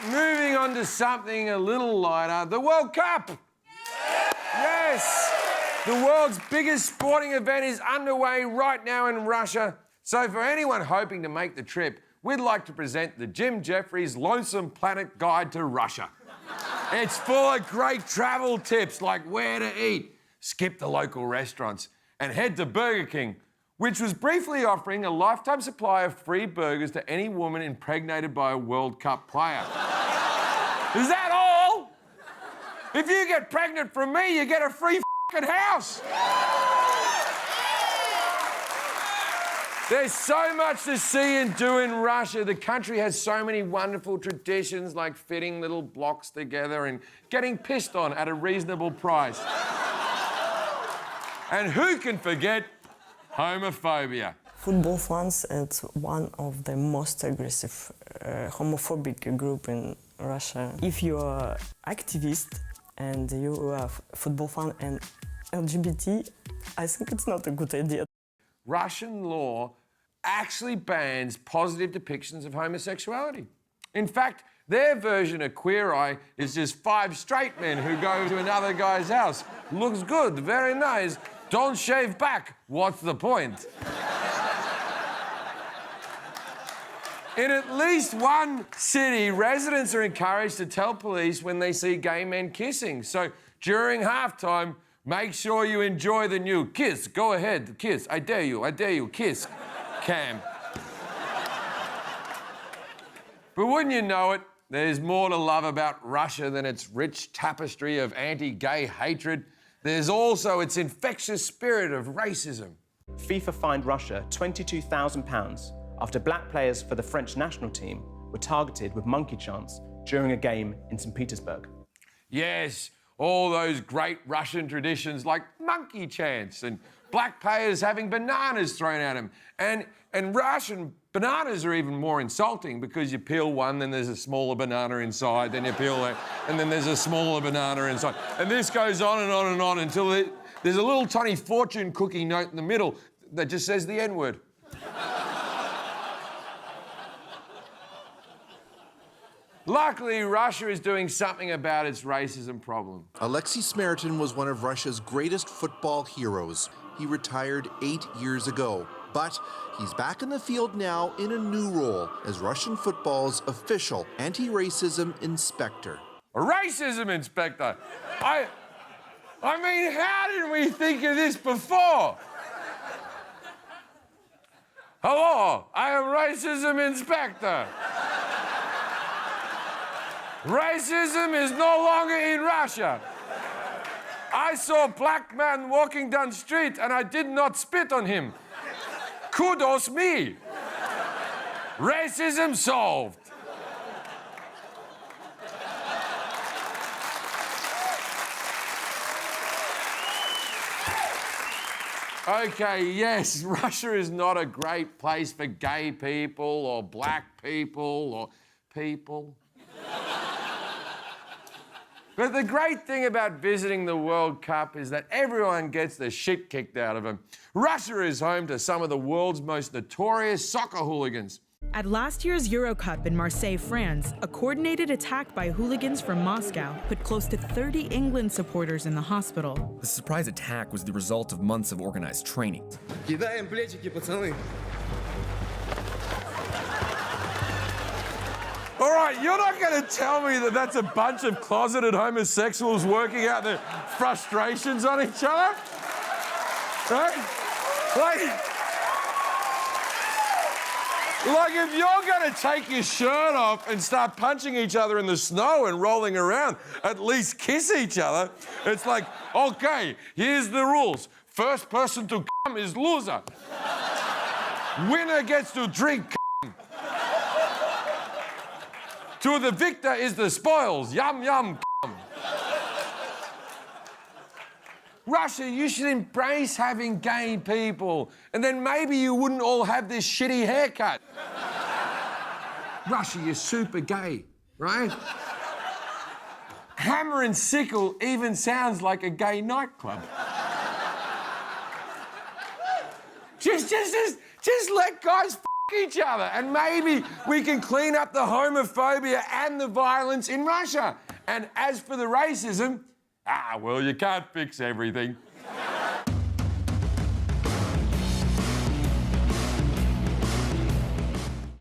moving on to something a little lighter, the World Cup. Yes, the world's biggest sporting event is underway right now in Russia. So for anyone hoping to make the trip, we'd like to present the Jim Jeffries Lonesome Planet Guide to Russia. It's full of great travel tips like where to eat, skip the local restaurants, and head to Burger King, which was briefly offering a lifetime supply of free burgers to any woman impregnated by a World Cup player. Is that all? If you get pregnant from me, you get a free f***ing house. There's so much to see and do in Russia. The country has so many wonderful traditions like fitting little blocks together and getting pissed on at a reasonable price. And who can forget homophobia? Football fans is one of the most aggressive homophobic group in Russia. If you are activist and you are a football fan and LGBT, I think it's not a good idea. Russian law actually bans positive depictions of homosexuality. In fact, their version of Queer Eye is just 5 straight men who go to another guy's house. Looks good, very nice. Don't shave back. What's the point? In at least one city, residents are encouraged to tell police when they see gay men kissing. So during halftime, make sure you enjoy the new kiss. Go ahead, kiss. I dare you, kiss. Cam. But wouldn't you know it, there's more to love about Russia than its rich tapestry of anti-gay hatred. There's also its infectious spirit of racism. FIFA fined Russia £22,000 after black players for the French national team were targeted with monkey chants during a game in St. Petersburg. Yes, all those great Russian traditions like monkey chants and black players having bananas thrown at them. And Russian bananas are even more insulting because you peel one, then there's a smaller banana inside, then you peel that, and then there's a smaller banana inside. And this goes on and on and on until there's a little tiny fortune cookie note in the middle that just says the N-word. Luckily, Russia is doing something about its racism problem. Alexei Smeritin was one of Russia's greatest football heroes. He retired 8 years ago, but he's back in the field now in a new role as Russian football's official anti-racism inspector. A racism inspector? I mean, how did we think of this before? Hello, I am racism inspector. Racism is no longer in Russia. I saw a black man walking down the street and I did not spit on him. Kudos me. Racism solved. Okay, yes, Russia is not a great place for gay people or black people or people. But the great thing about visiting the World Cup is that everyone gets the shit kicked out of them. Russia is home to some of the world's most notorious soccer hooligans. At last year's Euro Cup in Marseille, France, a coordinated attack by hooligans from Moscow put close to 30 England supporters in the hospital. The surprise attack was the result of months of organized training. Кидаем плечики, пацаны. All right, you're not going to tell me that that's a bunch of closeted homosexuals working out their frustrations on each other? Right? Like if you're going to take your shirt off and start punching each other in the snow and rolling around, at least kiss each other. It's like, okay, here's the rules. First person to come is loser. Winner gets to drink. To the victor is the spoils. Yum, yum, Russia, you should embrace having gay people, and then maybe you wouldn't all have this shitty haircut. Russia, you're super gay, right? Hammer and Sickle even sounds like a gay nightclub. Just let guys each other, and maybe we can clean up the homophobia and the violence in Russia. And as for the racism, well, you can't fix everything.